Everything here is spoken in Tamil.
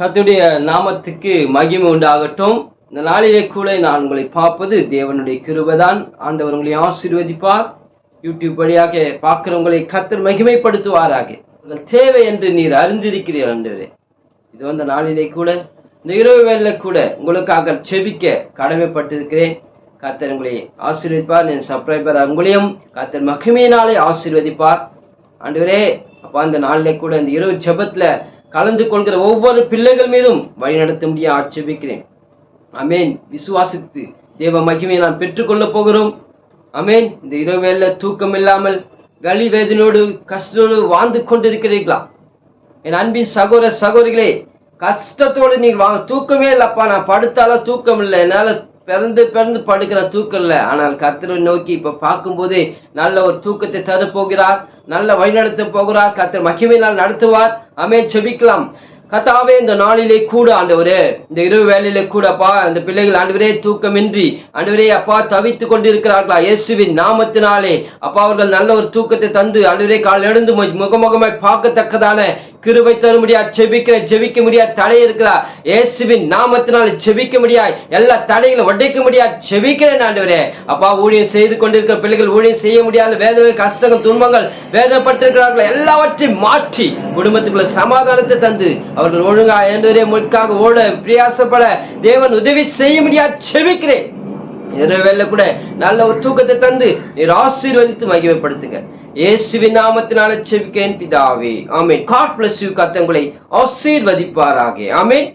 கர்த்தருடைய நாமத்துக்கு மகிமை உண்டாகட்டும். இந்த நாளிலே கூட நான் உங்களை பார்ப்பது தேவனுடைய கிருபைதான். ஆண்டவர் உங்களை ஆசீர்வதிப்பார். யூடியூப் வழியாக பார்க்கிறவங்களை கர்த்தர் மகிமைப்படுத்துவாராக. உங்கள் தேவை என்று நீர் அறிந்திருக்கிறீர் ஆண்டவரே. இது வந்த நாளிலே கூட இந்த இரவு வேளையில கூட உங்களுக்காக செபிக்க கடமைப்பட்டிருக்கிறேன். கர்த்தர் உங்களை ஆசீர்வதிப்பார். என் சப்ஸ்கிரைபர் உங்களையும் கர்த்தர் மகிமையினாலே ஆசீர்வதிப்பார். ஆண்டவரே அப்பா, இந்த நாளிலே கூட இந்த இரவு ஜெபத்துல கலந்து கொள்கிற ஒவ்வொரு பிள்ளைகள் மீதும் வழிநடத்த முடிய ஆட்சேபிக்கிறேன். அமேன். விசுவாசித்து தேவ மகிமையை நாம் பெற்றுக்கொள்ள போகிறோம். அமேன். இந்த இரவு வேளை தூக்கம் இல்லாமல் வலி வேதனையோடு கஷ்டத்தோடு வாழ்ந்து கொண்டிருக்கிறீர்களா? என் அன்பின் சகோதர சகோதரிகளே, கஷ்டத்தோடு நீங்கள் தூக்கமே இல்லப்பா, நான் படுத்தாலும் தூக்கம் இல்லை, என்னால பிறந்து படுக்கிற தூக்கம் இல்லை. ஆனால் கர்த்தரை நோக்கி இப்ப பார்க்கும் போதே நல்ல ஒரு தூக்கத்தை தர போகிறார், நல்ல வழிநடத்த போகிறார். கர்த்தர் மகிமையினால் நடத்துவார். ஆமென். செபிக்கலாம். கர்த்தாவே, இந்த நாளிலே கூட ஆண்டவரே, இந்த இரவு வேளையிலே கூட அப்பா, இந்த பிள்ளைகள் ஆண்டவரே தூக்கமின்றி ஆண்டவரே அப்பா தவித்து கொண்டிருக்கிறார்களா? இயேசுவின் நாமத்தினாலே அப்பா அவர்கள் நல்ல ஒரு தூக்கத்தை தந்து ஆண்டவரே கால் எழுந்து முகமுகமாய் பார்க்கத்தக்கதான கிருபை தர முடியாது. ஜெபிக்க முடியாது தடை இருக்கிறா. இயேசுவின் நாமத்தினாலே ஜெபிக்க முடியாது. எல்லா தடைகளை உடைக்க முடியாது. ஜெபிக்கிறேன் ஆண்டவரே அப்பா. ஊழியம் செய்து கொண்டிருக்கிற பிள்ளைகள் ஊழியம் செய்ய முடியாத வேதனை கஷ்டங்கள் துன்பங்கள் வேதனைப்பட்டிருக்கிறார்கள், எல்லாவற்றையும் மாற்றி குடும்பத்துக்குள்ள சமாதானத்தை தந்து அவர்கள் ஒழுங்கா ஆண்டவரே முற்காக ஓட பிரயாசப்பட தேவன் உதவி செய்ய முடியாது. ஜெபிக்கிறேன். இரவேளை கூட நல்ல ஒரு தூக்கத்தை தந்து நீர் ஆசீர்வதித்து மகிமைப்படுத்துங்க. இயேசுவின் நாமத்தினால ஜெபிக்கிறேன் பிதாவே. ஆமென். God bless you. கர்த்தர் உங்களை ஆசீர்வதிப்பாராக. ஆமென்.